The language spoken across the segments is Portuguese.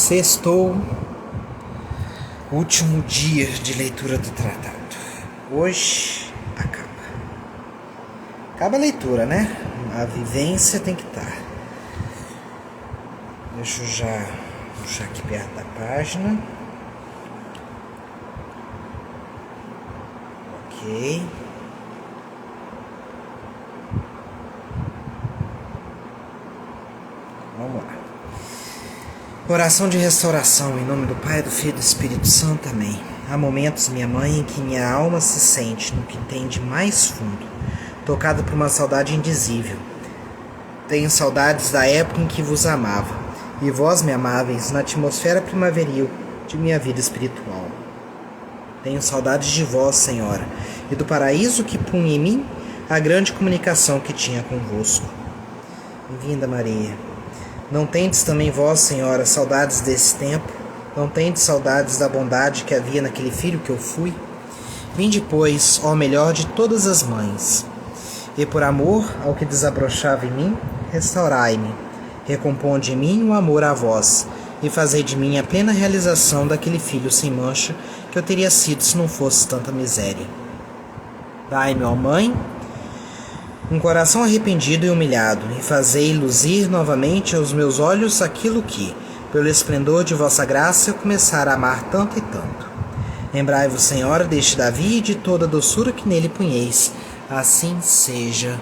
Sextou, último dia de leitura do tratado. Hoje acaba a leitura, né? A vivência tem que estar. Deixa eu já puxar aqui perto da página. Ok. Vamos lá. Oração de restauração, em nome do Pai, do Filho e do Espírito Santo. Amém. Há momentos, minha mãe, em que minha alma se sente no que tem de mais fundo, tocada por uma saudade indizível. Tenho saudades da época em que vos amava, e vós me amáveis na atmosfera primaveril de minha vida espiritual. Tenho saudades de vós, Senhora, e do paraíso que punha em mim a grande comunicação que tinha convosco. Bem-vinda, Maria. Não tendes também vós, Senhora, saudades desse tempo? Não tendes saudades da bondade que havia naquele filho que eu fui? Vinde, pois, ó melhor de todas as mães, e por amor ao que desabrochava em mim, restaurai-me. Recomponde em mim o amor a vós, e fazei de mim a plena realização daquele filho sem mancha que eu teria sido se não fosse tanta miséria. Dai-me, ó Mãe, um coração arrependido e humilhado, e fazei luzir novamente aos meus olhos aquilo que, pelo esplendor de vossa graça, eu começara a amar tanto e tanto. Lembrai-vos, Senhora, deste Davi e de toda a doçura que nele punheis. Assim seja.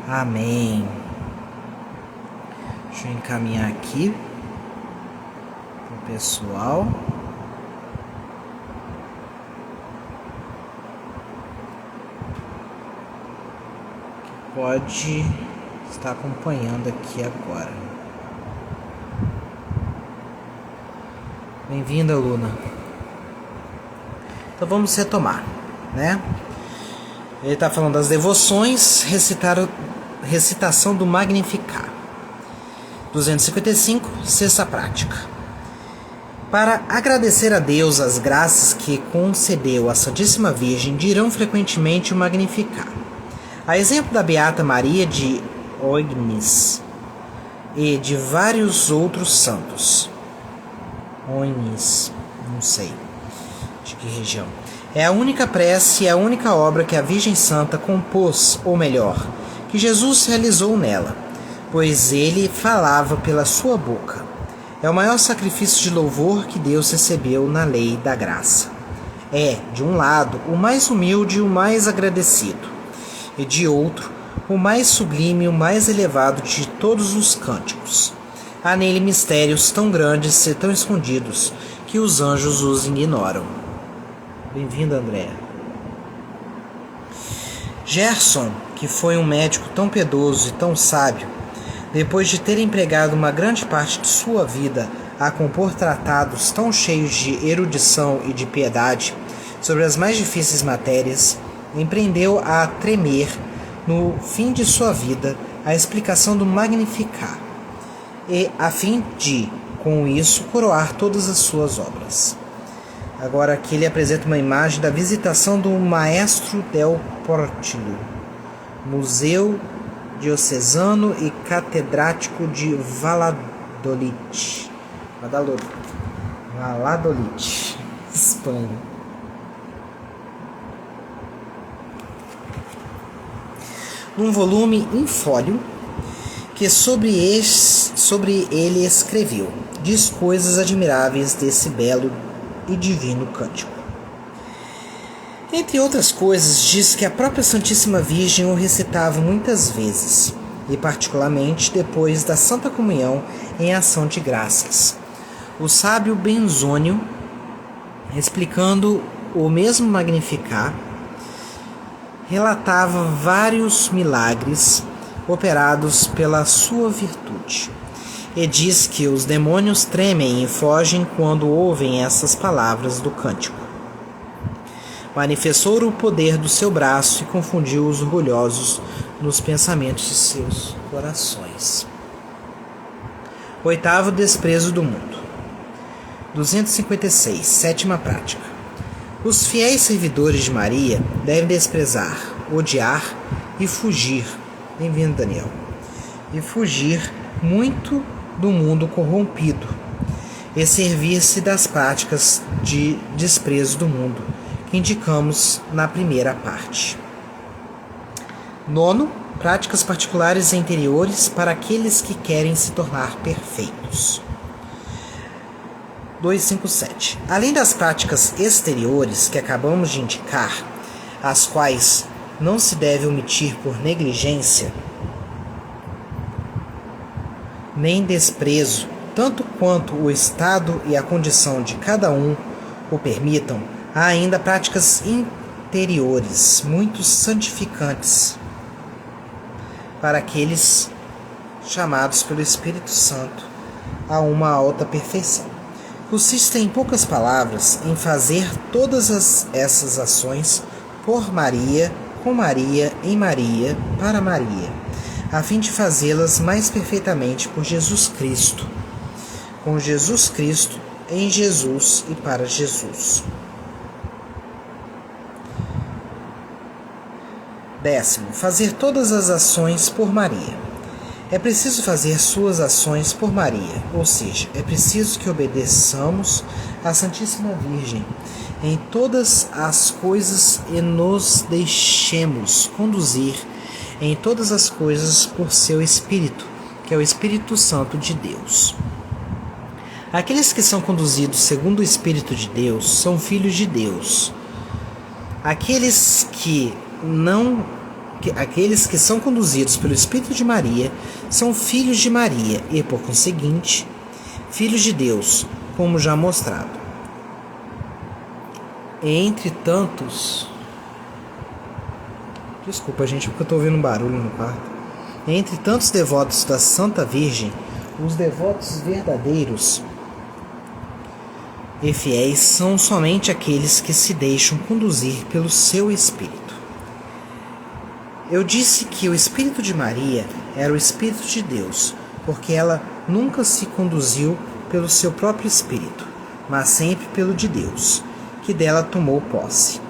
Amém. Deixa eu encaminhar aqui para o pessoal. Pode estar acompanhando aqui agora. Bem-vinda, Luna. Então vamos retomar, né? Ele está falando das devoções, recitação do Magnificat. 255, sexta prática. Para agradecer a Deus as graças que concedeu à Santíssima Virgem, dirão frequentemente o Magnificat. A exemplo da Beata Maria de Ognis e de vários outros santos. Ognis, não sei de que região. É a única prece e a única obra que a Virgem Santa compôs, ou melhor, que Jesus realizou nela, pois ele falava pela sua boca. É o maior sacrifício de louvor que Deus recebeu na lei da graça. É, de um lado, o mais humilde e o mais agradecido, e de outro, o mais sublime e o mais elevado de todos os cânticos. Há nele mistérios tão grandes e tão escondidos que os anjos os ignoram. Bem-vindo, Andréa. Gerson, que foi um médico tão piedoso e tão sábio, depois de ter empregado uma grande parte de sua vida a compor tratados tão cheios de erudição e de piedade sobre as mais difíceis matérias, empreendeu a tremer, no fim de sua vida, a explicação do Magnificat, e a fim de, com isso, coroar todas as suas obras. Agora aqui ele apresenta uma imagem da visitação do Maestro del Portillo, Museu Diocesano e Catedrático de Valladolid, Espanha. Num volume em fólio que sobre ele escreveu, diz coisas admiráveis desse belo e divino cântico. Entre outras coisas, diz que a própria Santíssima Virgem o recitava muitas vezes, e particularmente depois da Santa Comunhão em ação de graças. O sábio Benzônio, explicando o mesmo Magnificat, relatava vários milagres operados pela sua virtude, e diz que os demônios tremem e fogem quando ouvem essas palavras do cântico. Manifestou o poder do seu braço e confundiu os orgulhosos nos pensamentos de seus corações. Oitavo desprezo do mundo. 256, sétima prática. Os fiéis servidores de Maria devem desprezar, odiar e fugir. Bem-vindo, Daniel. E fugir muito do mundo corrompido, e servir-se das práticas de desprezo do mundo, que indicamos na primeira parte. Nono, práticas particulares e interiores para aqueles que querem se tornar perfeitos. 257. Além das práticas exteriores que acabamos de indicar, as quais não se deve omitir por negligência nem desprezo, tanto quanto o estado e a condição de cada um o permitam, há ainda práticas interiores muito santificantes para aqueles chamados pelo Espírito Santo a uma alta perfeição. Consistem, em poucas palavras, em fazer todas essas ações por Maria, com Maria, em Maria, para Maria, a fim de fazê-las mais perfeitamente por Jesus Cristo, com Jesus Cristo, em Jesus e para Jesus. 10. Fazer todas as ações por Maria. É preciso fazer suas ações por Maria, ou seja, é preciso que obedeçamos à Santíssima Virgem em todas as coisas e nos deixemos conduzir em todas as coisas por seu Espírito, que é o Espírito Santo de Deus. Aqueles que são conduzidos segundo o Espírito de Deus são filhos de Deus. Aqueles que são conduzidos pelo Espírito de Maria são filhos de Maria e, por conseguinte, filhos de Deus, como já mostrado. Entre tantos... Desculpa, gente, porque eu estou ouvindo um barulho no quarto. Entre tantos devotos da Santa Virgem, os devotos verdadeiros e fiéis são somente aqueles que se deixam conduzir pelo seu Espírito. Eu disse que o Espírito de Maria era o Espírito de Deus, porque ela nunca se conduziu pelo seu próprio Espírito, mas sempre pelo de Deus, que dela tomou posse,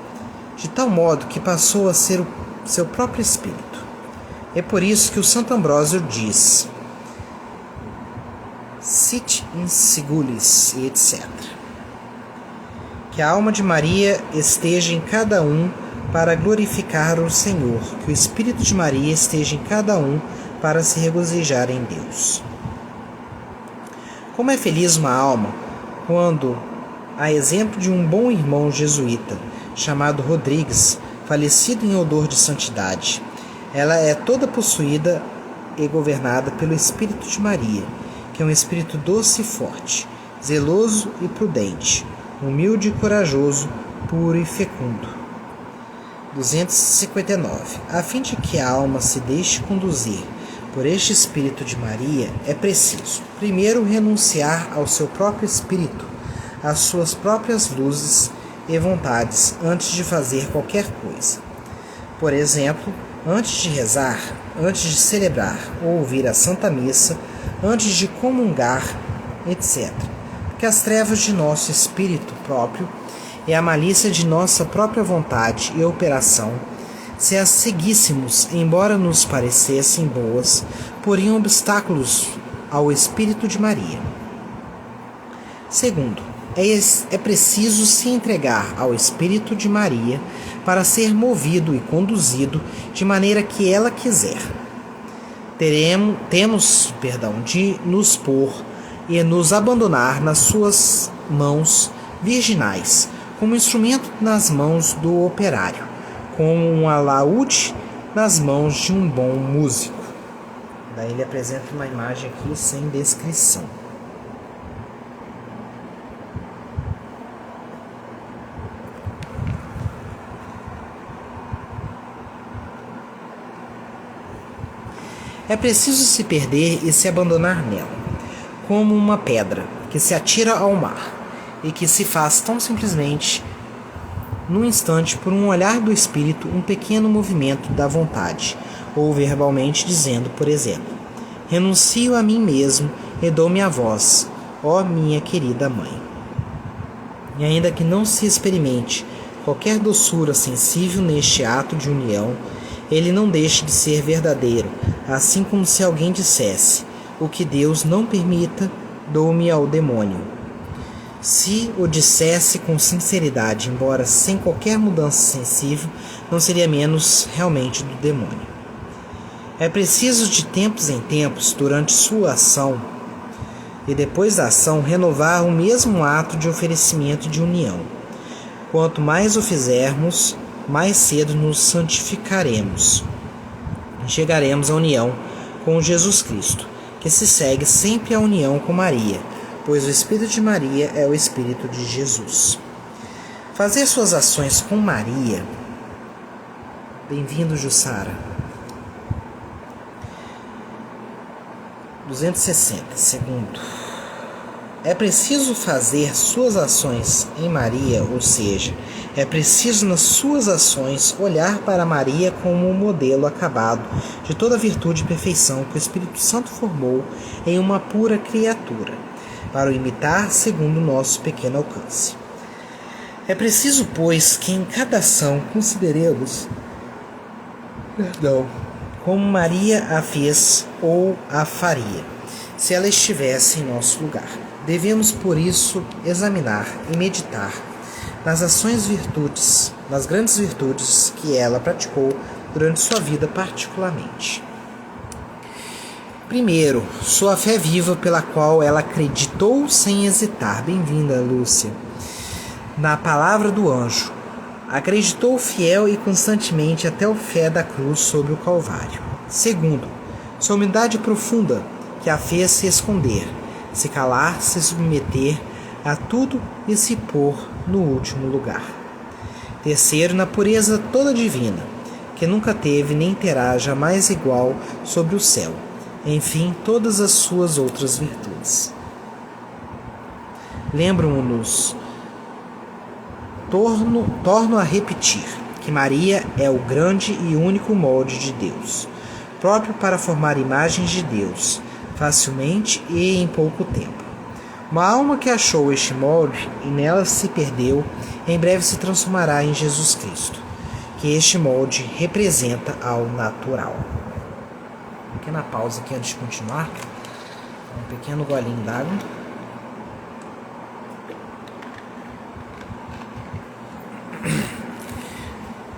de tal modo que passou a ser o seu próprio Espírito. É por isso que o Santo Ambrósio diz: sit in sigulis, e etc. Que a alma de Maria esteja em cada um para glorificar o Senhor, que o Espírito de Maria esteja em cada um para se regozijar em Deus. Como é feliz uma alma quando, a exemplo de um bom irmão jesuíta chamado Rodrigues, falecido em odor de santidade, ela é toda possuída e governada pelo Espírito de Maria, que é um espírito doce e forte, zeloso e prudente, humilde e corajoso, puro e fecundo. 259. A fim de que a alma se deixe conduzir por este Espírito de Maria, é preciso, primeiro, renunciar ao seu próprio espírito, às suas próprias luzes e vontades, antes de fazer qualquer coisa. Por exemplo, antes de rezar, antes de celebrar ou ouvir a Santa Missa, antes de comungar, etc. Porque as trevas de nosso espírito próprio e a malícia de nossa própria vontade e operação, se as seguíssemos, embora nos parecessem boas, poriam obstáculos ao Espírito de Maria. Segundo, é preciso se entregar ao Espírito de Maria para ser movido e conduzido de maneira que ela quiser. Temos de nos pôr e nos abandonar nas suas mãos virginais, como instrumento nas mãos do operário, como um alaúde nas mãos de um bom músico. Daí ele apresenta uma imagem aqui sem descrição. É preciso se perder e se abandonar nela, como uma pedra que se atira ao mar e que se faz tão simplesmente, num instante, por um olhar do espírito, um pequeno movimento da vontade, ou verbalmente dizendo, por exemplo: renuncio a mim mesmo e dou-me a vós, ó minha querida mãe. E ainda que não se experimente qualquer doçura sensível neste ato de união, ele não deixe de ser verdadeiro, assim como se alguém dissesse: o que Deus não permita, dou-me ao demônio. Se o dissesse com sinceridade, embora sem qualquer mudança sensível, não seria menos realmente do demônio. É preciso de tempos em tempos, durante sua ação e depois da ação, renovar o mesmo ato de oferecimento de união. Quanto mais o fizermos, mais cedo nos santificaremos. Chegaremos à união com Jesus Cristo, que se segue sempre à união com Maria, pois o Espírito de Maria é o Espírito de Jesus. Fazer suas ações com Maria. Bem-vindo, Jussara. 260. Segundo. É preciso fazer suas ações em Maria, ou seja, é preciso nas suas ações olhar para Maria como um modelo acabado de toda virtude e perfeição que o Espírito Santo formou em uma pura criatura, para o imitar segundo o nosso pequeno alcance. É preciso, pois, que em cada ação consideremos como Maria a fez ou a faria, se ela estivesse em nosso lugar. Devemos, por isso, examinar e meditar nas nas grandes virtudes que ela praticou durante sua vida particularmente. Primeiro, sua fé viva pela qual ela acreditou sem hesitar. Bem-vinda, Lúcia. Na palavra do anjo. Acreditou fiel e constantemente até o fé da cruz sobre o Calvário. Segundo, sua humildade profunda que a fez se esconder, se calar, se submeter a tudo e se pôr no último lugar. Terceiro, na pureza toda divina, que nunca teve nem terá jamais igual sobre o céu. Enfim, todas as suas outras virtudes. Lembram-nos, torno a repetir, que Maria é o grande e único molde de Deus, próprio para formar imagens de Deus, facilmente e em pouco tempo. Uma alma que achou este molde e nela se perdeu, em breve se transformará em Jesus Cristo, que este molde representa ao natural. Pequena pausa aqui antes de continuar. Um pequeno golinho d'água.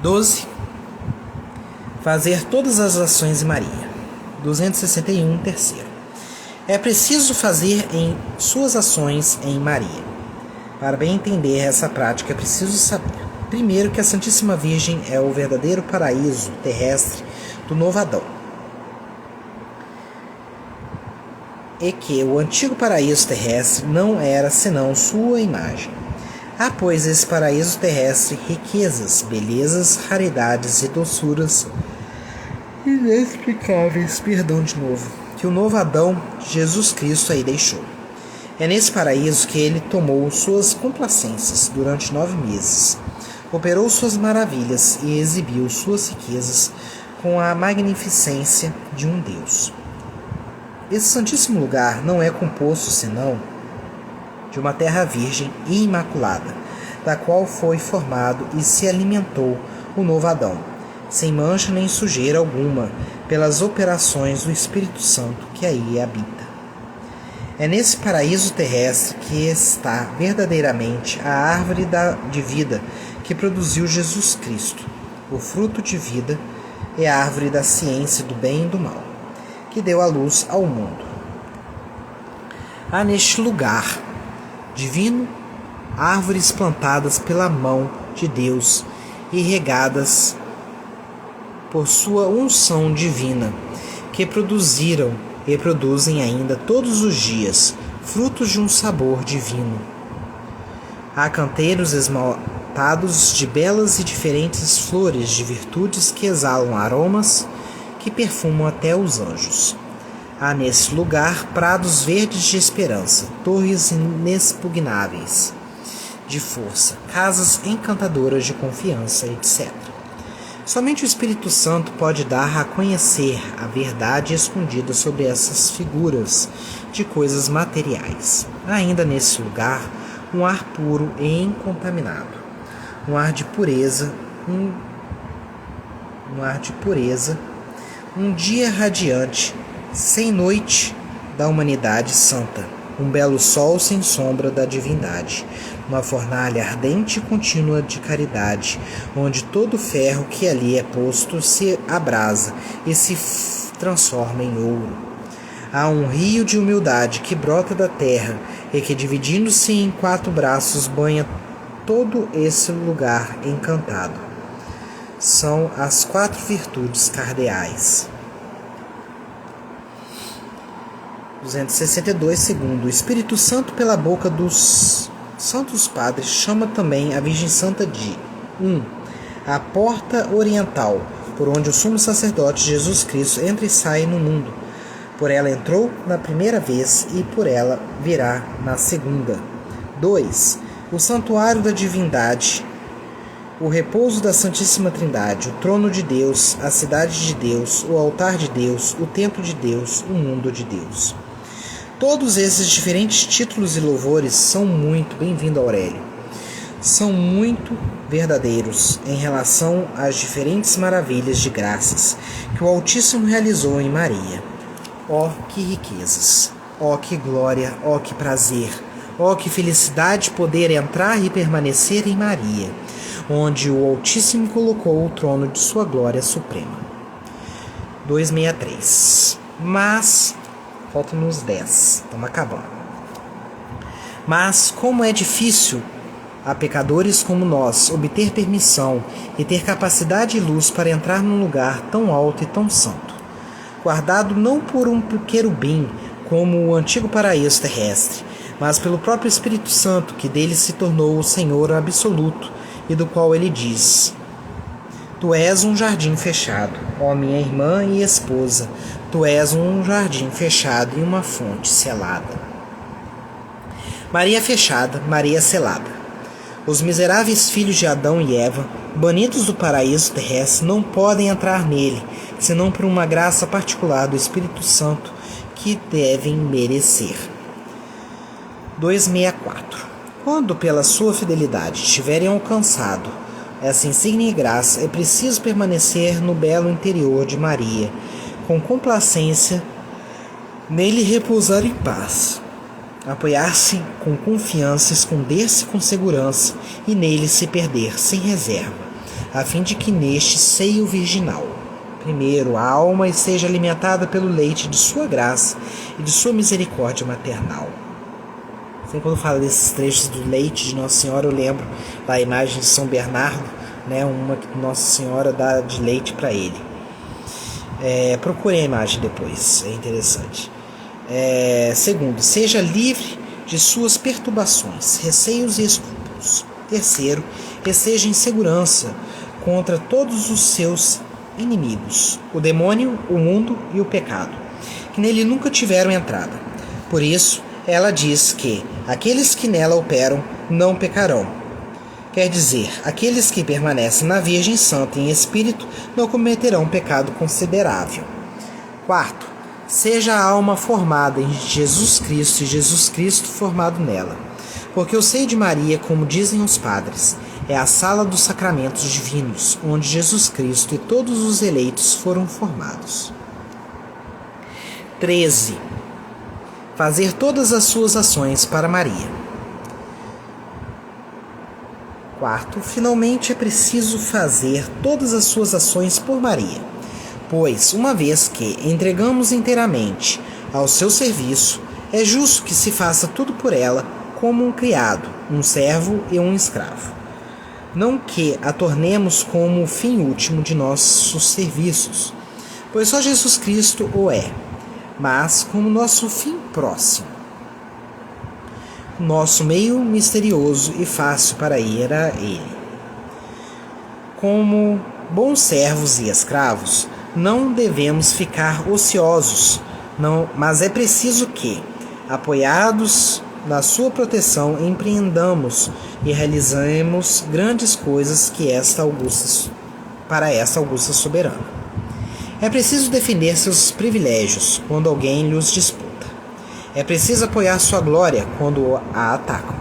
Doze. Fazer todas as ações em Maria. 261. Terceiro. É preciso fazer em suas ações em Maria. Para bem entender essa prática, é preciso saber, primeiro, que a Santíssima Virgem é o verdadeiro paraíso terrestre do novo Adão, e que o antigo paraíso terrestre não era senão sua imagem. Há, pois, esse paraíso terrestre riquezas, belezas, raridades e doçuras inexplicáveis, que o novo Adão, Jesus Cristo, aí deixou. É nesse paraíso que ele tomou suas complacências durante 9 meses, operou suas maravilhas e exibiu suas riquezas com a magnificência de um Deus. Esse santíssimo lugar não é composto senão de uma terra virgem e imaculada, da qual foi formado e se alimentou o novo Adão, sem mancha nem sujeira alguma, pelas operações do Espírito Santo que aí habita. É nesse paraíso terrestre que está verdadeiramente a árvore de vida que produziu Jesus Cristo, o fruto de vida, e a árvore da ciência do bem e do mal, que deu a luz ao mundo. Há neste lugar divino árvores plantadas pela mão de Deus e regadas por sua unção divina, que produziram e produzem ainda todos os dias frutos de um sabor divino. Há canteiros esmaltados de belas e diferentes flores de virtudes que exalam aromas que perfumam até os anjos. Há nesse lugar prados verdes de esperança, torres inexpugnáveis de força, casas encantadoras de confiança, etc. Somente o Espírito Santo pode dar a conhecer a verdade escondida sobre essas figuras de coisas materiais. Há ainda nesse lugar um ar puro e incontaminado, um ar de pureza, um dia radiante, sem noite da humanidade santa, um belo sol sem sombra da divindade, uma fornalha ardente e contínua de caridade, onde todo ferro que ali é posto se abrasa e se transforma em ouro. Há um rio de humildade que brota da terra e que, dividindo-se em 4 braços, banha todo esse lugar encantado. São as 4 virtudes cardeais. 262. Segundo, o Espírito Santo, pela boca dos Santos Padres, chama também a Virgem Santa de 1. A porta oriental, por onde o sumo sacerdote Jesus Cristo entra e sai no mundo. Por ela entrou na primeira vez e por ela virá na segunda. 2. O santuário da divindade, o repouso da Santíssima Trindade, o trono de Deus, a cidade de Deus, o altar de Deus, o templo de Deus, o mundo de Deus. Todos esses diferentes títulos e louvores são muito, bem-vindo Aurélio, são muito verdadeiros em relação às diferentes maravilhas de graças que o Altíssimo realizou em Maria. Ó que riquezas, ó que glória, ó que prazer, ó que felicidade poder entrar e permanecer em Maria, onde o Altíssimo colocou o trono de sua glória suprema. 263. Mas faltam-nos 10. Estamos acabando. Mas como é difícil a pecadores como nós obter permissão e ter capacidade e luz para entrar num lugar tão alto e tão santo, guardado não por um querubim como o antigo paraíso terrestre, mas pelo próprio Espírito Santo, que dele se tornou o Senhor absoluto e do qual ele diz: Tu és um jardim fechado, ó minha irmã e esposa, tu és um jardim fechado e uma fonte selada. Maria fechada, Maria selada. Os miseráveis filhos de Adão e Eva, banidos do paraíso terrestre, não podem entrar nele, senão por uma graça particular do Espírito Santo que devem merecer. 264. Quando pela sua fidelidade tiverem alcançado essa insigne graça, é preciso permanecer no belo interior de Maria, com complacência, nele repousar em paz, apoiar-se com confiança, esconder-se com segurança e nele se perder sem reserva, a fim de que neste seio virginal, primeiro, a alma esteja alimentada pelo leite de sua graça e de sua misericórdia maternal. Sempre quando falo desses trechos do leite de Nossa Senhora, eu lembro da imagem de São Bernardo, né, uma que Nossa Senhora dá de leite para ele. Procurem a imagem depois, é interessante. Segundo, seja livre de suas perturbações, receios e escrúpulos. Terceiro, esteja em segurança contra todos os seus inimigos, o demônio, o mundo e o pecado, que nele nunca tiveram entrada. Por isso, ela diz que aqueles que nela operam não pecarão. Quer dizer, aqueles que permanecem na Virgem Santa em espírito não cometerão pecado considerável. Quarto, seja a alma formada em Jesus Cristo e Jesus Cristo formado nela. Porque o seio de Maria, como dizem os padres, é a sala dos sacramentos divinos, onde Jesus Cristo e todos os eleitos foram formados. 13. Fazer todas as suas ações para Maria. Quarto, finalmente é preciso fazer todas as suas ações por Maria, pois, uma vez que entregamos inteiramente ao seu serviço, é justo que se faça tudo por ela, como um criado, um servo e um escravo. Não que a tornemos como o fim último de nossos serviços, pois só Jesus Cristo o é, mas como nosso fim próximo. Nosso meio misterioso e fácil para ir a ele. Como bons servos e escravos, não devemos ficar ociosos, mas é preciso que, apoiados na sua proteção, empreendamos e realizemos grandes coisas para esta augusta soberana. É preciso defender seus privilégios quando alguém lhes disputa. É preciso apoiar sua glória quando a atacam.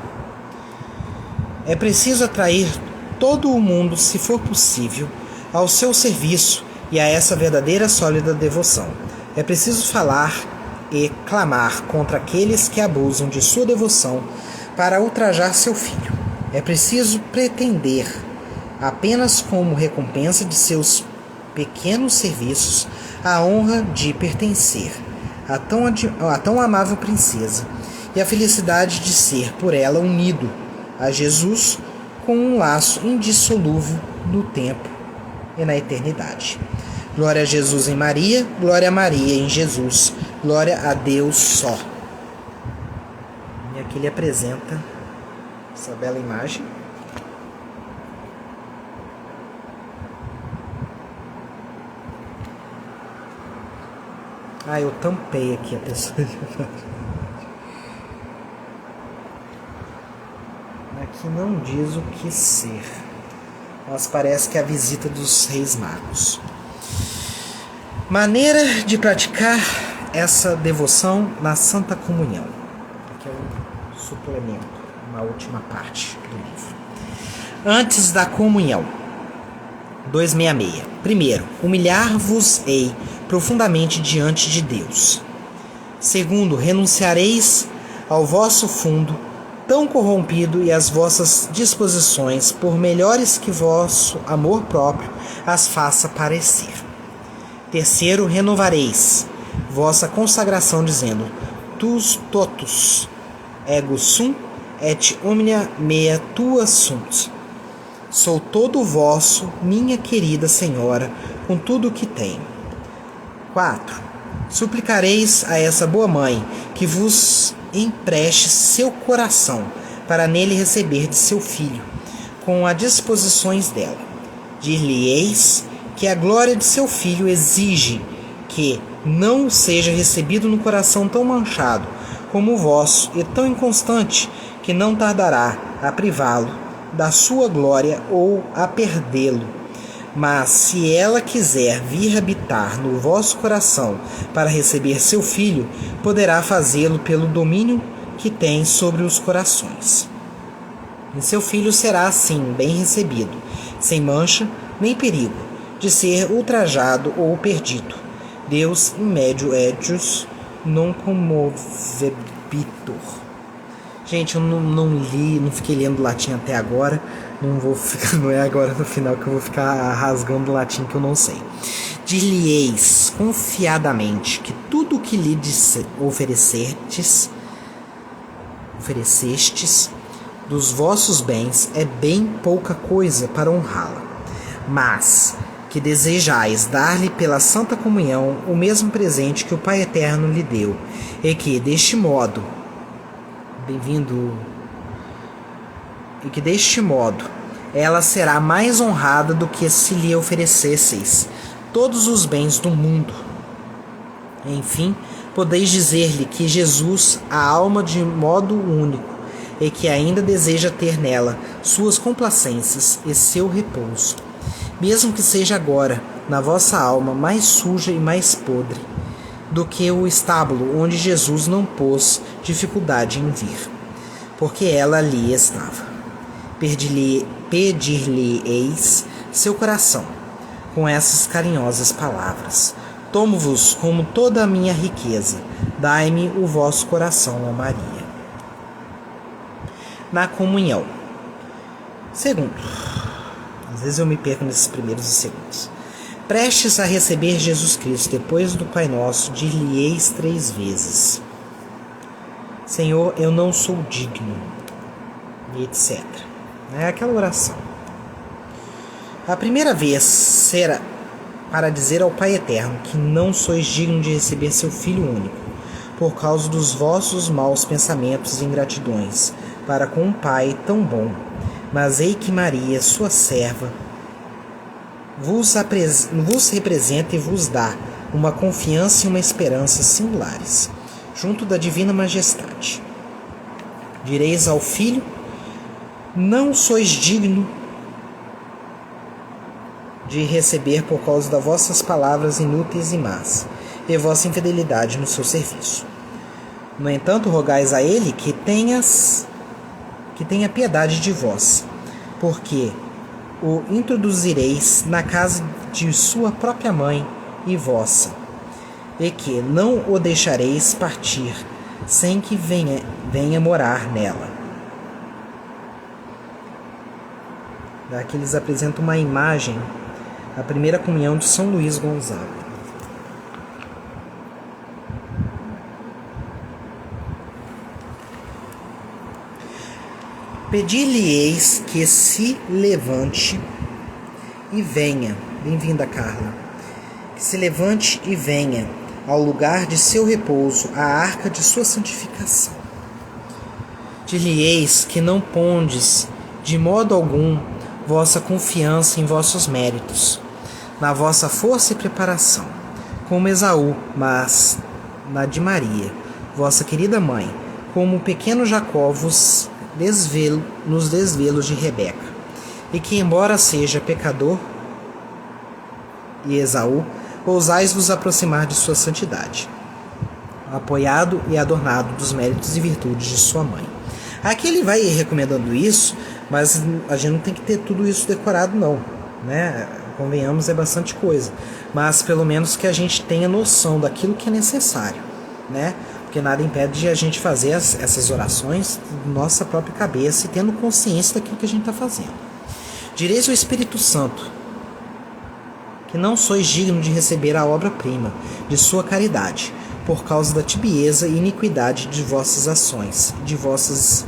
É preciso atrair todo o mundo, se for possível, ao seu serviço e a essa verdadeira sólida devoção. É preciso falar e clamar contra aqueles que abusam de sua devoção para ultrajar seu filho. É preciso pretender, apenas como recompensa de seus pequenos serviços, a honra de pertencer à tão amável princesa e a felicidade de ser por ela unido a Jesus com um laço indissolúvel no tempo e na eternidade. Glória a Jesus em Maria, glória a Maria em Jesus, glória a Deus só. E aqui ele apresenta essa bela imagem. Eu tampei aqui a pessoa. Aqui não diz o que ser, mas parece que é a visita dos Reis Magos. Maneira de praticar essa devoção na Santa Comunhão. Aqui é um suplemento, uma última parte do livro. Antes da comunhão. 266. Primeiro, humilhar-vos-ei profundamente diante de Deus. Segundo, renunciareis ao vosso fundo tão corrompido e às vossas disposições, por melhores que vosso amor próprio as faça parecer. Terceiro, renovareis vossa consagração, dizendo: Tus totus ego sum et omnia mea tua sunt. Sou todo vosso, minha querida Senhora, com tudo o que tenho. 4. Suplicareis a essa boa mãe que vos empreste seu coração, para nele receber de seu filho, com as disposições dela. Dir-lhe-eis que a glória de seu filho exige que não seja recebido no coração tão manchado como o vosso, e tão inconstante, que não tardará a privá-lo da sua glória ou a perdê-lo. Mas se ela quiser vir habitar no vosso coração para receber seu filho, poderá fazê-lo pelo domínio que tem sobre os corações. E seu filho será assim bem recebido, sem mancha nem perigo de ser ultrajado ou perdido. Deus in medio ejus non commovebitur. Gente, eu não fiquei lendo latim até agora. Não é agora no final que eu vou ficar rasgando latim que eu não sei. Dir-lhe-eis confiadamente que tudo o que lhe oferecestes dos vossos bens é bem pouca coisa para honrá-la, mas que desejais dar-lhe pela Santa Comunhão o mesmo presente que o Pai Eterno lhe deu, e que deste modo ela será mais honrada do que se lhe oferecesseis todos os bens do mundo. Enfim, podeis dizer-lhe que Jesus a alma de modo único, e que ainda deseja ter nela suas complacências e seu repouso, mesmo que seja agora na vossa alma mais suja e mais podre do que o estábulo onde Jesus não pôs dificuldade em vir, porque ela ali estava. Pedir-lhe-eis seu coração com essas carinhosas palavras: tomo-vos como toda a minha riqueza, dai-me o vosso coração, ó Maria. Na comunhão. Segundo, às vezes eu me perco nesses primeiros e segundos. Prestes a receber Jesus Cristo, depois do Pai Nosso, dir-lhe-eis 3 vezes: Senhor, eu não sou digno, e etc. É aquela oração. A primeira vez será para dizer ao Pai Eterno que não sois digno de receber seu Filho único, por causa dos vossos maus pensamentos e ingratidões para com um Pai tão bom. Mas ei que Maria, sua serva, vos representa e vos dá uma confiança e uma esperança singulares, junto da Divina Majestade. Direis ao Filho: não sois digno de receber por causa das vossas palavras inúteis e más, e vossa infidelidade no seu serviço. No entanto, rogais a ele que tenha piedade de vós, porque o introduzireis na casa de sua própria mãe e vossa, e que não o deixareis partir, sem que venha morar nela. Aqui eles apresentam uma imagem da primeira comunhão de São Luís Gonzaga. Pedir-lhe-eis que se levante e venha. Bem-vinda, Carla. Que se levante e venha ao lugar de seu repouso, à arca de sua santificação. Dir-lhe-eis que não pondes de modo algum vossa confiança em vossos méritos, na vossa força e preparação, como Esaú, mas na de Maria, vossa querida mãe, como o pequeno Jacó nos desvelos de Rebeca, e que, embora seja pecador e Esaú, ousais vos aproximar de sua santidade, apoiado e adornado dos méritos e virtudes de sua mãe. Aqui ele vai recomendando isso, mas a gente não tem que ter tudo isso decorado não, né? Convenhamos, é bastante coisa, mas pelo menos que a gente tenha noção daquilo que é necessário, né? Porque nada impede de a gente fazer essas orações de nossa própria cabeça e tendo consciência daquilo que a gente está fazendo. Direis ao Espírito Santo que não sois digno de receber a obra-prima de sua caridade, por causa da tibieza e iniquidade de vossas ações, de vossas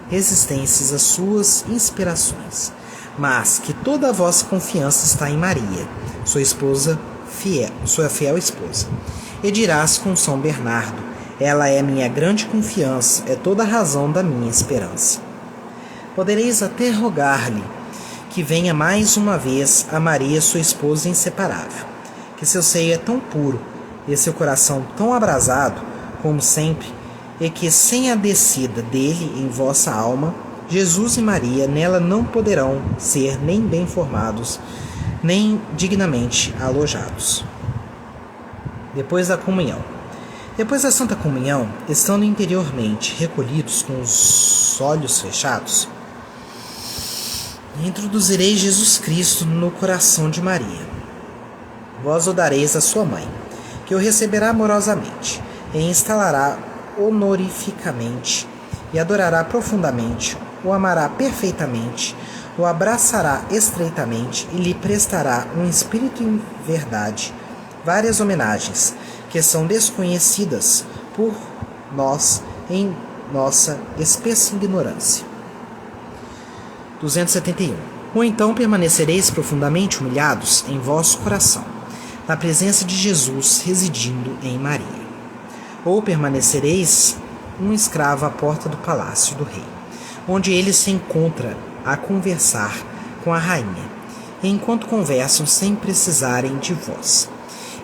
resistências às suas inspirações, mas que toda a vossa confiança está em Maria, sua fiel esposa. E dirás com São Bernardo: ela é minha grande confiança, é toda a razão da minha esperança. Podereis até rogar-lhe que venha mais uma vez a Maria, sua esposa inseparável, que seu seio é tão puro e seu coração tão abrasado como sempre, e que sem a descida dele em vossa alma, Jesus e Maria nela não poderão ser nem bem formados, nem dignamente alojados. Depois da comunhão. Depois da Santa Comunhão, estando interiormente recolhidos com os olhos fechados, introduzireis Jesus Cristo no coração de Maria. Vós o dareis à sua mãe, que o receberá amorosamente, e instalará honorificamente, e adorará profundamente, o amará perfeitamente, o abraçará estreitamente e lhe prestará um espírito em verdade, várias homenagens, que são desconhecidas por nós em nossa espessa ignorância. 271. Ou então permanecereis profundamente humilhados em vosso coração, na presença de Jesus residindo em Maria. Ou permanecereis um escravo à porta do palácio do rei, onde ele se encontra a conversar com a rainha, e enquanto conversam sem precisarem de vós,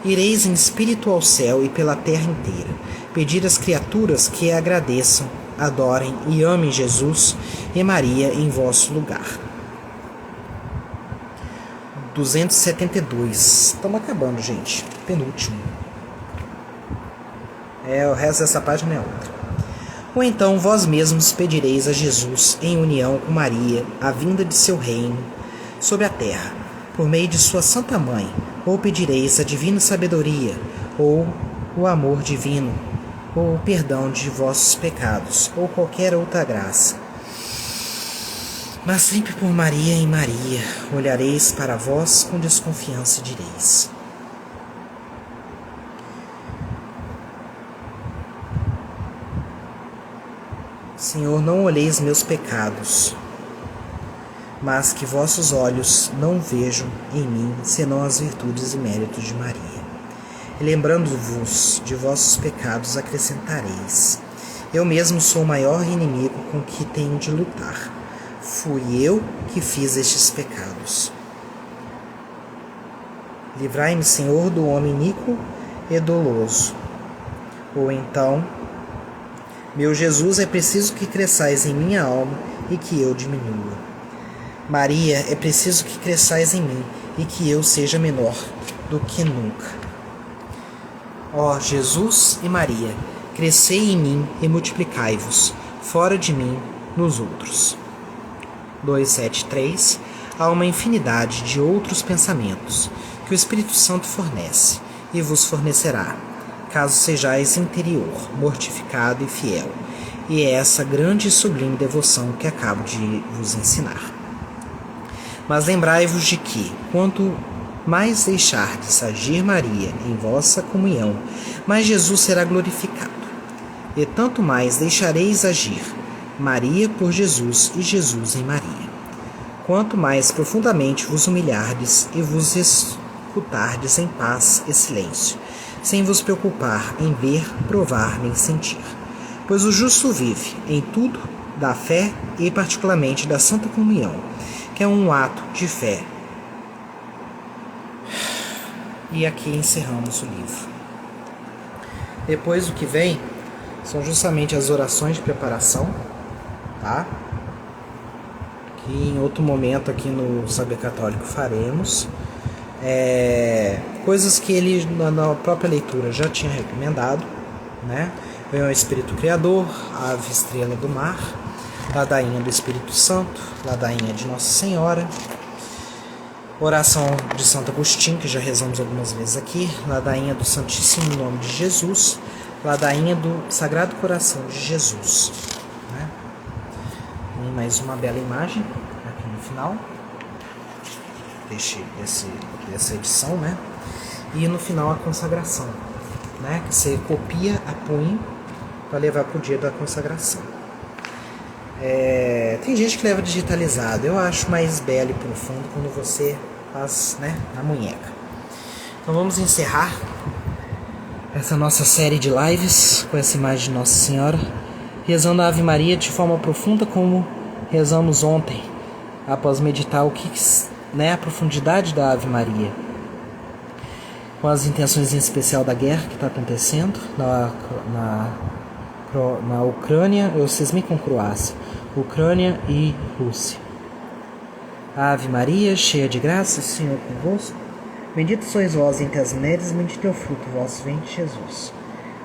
ireis em espírito ao céu e pela terra inteira, pedir às criaturas que agradeçam, adorem e amem Jesus e Maria em vosso lugar. 272. Estamos acabando, gente. Penúltimo. O resto dessa página é outra. Ou então vós mesmos pedireis a Jesus, em união com Maria, a vinda de seu reino sobre a terra, por meio de sua Santa Mãe, ou pedireis a divina sabedoria, ou o amor divino, ou o perdão de vossos pecados, ou qualquer outra graça. Mas sempre por Maria e Maria, olhareis para vós com desconfiança e direis: Senhor, não olheis meus pecados, mas que vossos olhos não vejam em mim senão as virtudes e méritos de Maria. E lembrando-vos de vossos pecados, acrescentareis: eu mesmo sou o maior inimigo com que tenho de lutar. Fui eu que fiz estes pecados. Livrai-me, Senhor, do homem iníquo e doloso. Ou então: meu Jesus, é preciso que cresçais em minha alma e que eu diminua. Maria, é preciso que cresçais em mim e que eu seja menor do que nunca. Ó Jesus e Maria, crescei em mim e multiplicai-vos, fora de mim, nos outros. 273. Há uma infinidade de outros pensamentos que o Espírito Santo fornece e vos fornecerá, caso sejais interior, mortificado e fiel. E é essa grande e sublime devoção que acabo de vos ensinar. Mas lembrai-vos de que, quanto mais deixardes agir Maria em vossa comunhão, mais Jesus será glorificado. E tanto mais deixareis agir Maria por Jesus e Jesus em Maria. Quanto mais profundamente vos humilhardes e vos escutardes em paz e silêncio, sem vos preocupar em ver, provar nem sentir. Pois o justo vive em tudo da fé e particularmente da Santa Comunhão, que é um ato de fé. E aqui encerramos o livro. Depois o que vem são justamente as orações de preparação, tá? Que em outro momento aqui no Saber Católico faremos. Coisas que ele na própria leitura já tinha recomendado, né? Vem o Espírito Criador, a Ave Estrela do Mar, Ladainha do Espírito Santo, Ladainha de Nossa Senhora, oração de Santo Agostinho, que já rezamos algumas vezes aqui, Ladainha do Santíssimo Nome de Jesus, Ladainha do Sagrado Coração de Jesus, né? E mais uma bela imagem aqui no final dessa edição, né? E no final a consagração, né? Que você copia a punho para levar para o dia da consagração. Tem gente que leva digitalizado. Eu acho mais belo e profundo quando você faz, né, na munheca. Então vamos encerrar essa nossa série de lives com essa imagem de Nossa Senhora, rezando a Ave Maria de forma profunda, como rezamos ontem, após meditar a profundidade da Ave Maria, com as intenções em especial da guerra que está acontecendo na Ucrânia, vocês me com Croácia, Ucrânia e Rússia. Ave Maria, cheia de graça, o Senhor é convosco. Bendita sois vós entre as mulheres, bendito é o fruto do vosso ventre, Jesus.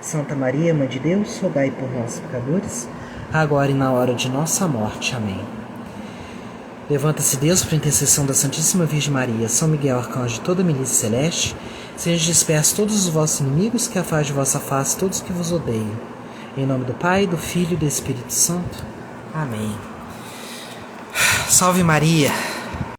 Santa Maria, Mãe de Deus, rogai por nós, pecadores, agora e na hora de nossa morte. Amém. Levanta-se Deus por intercessão da Santíssima Virgem Maria, São Miguel, arcanjo de toda a milícia celeste, sejam dispersos todos os vossos inimigos, que afastem de vossa face todos que vos odeiam. Em nome do Pai, do Filho e do Espírito Santo. Amém. Salve Maria!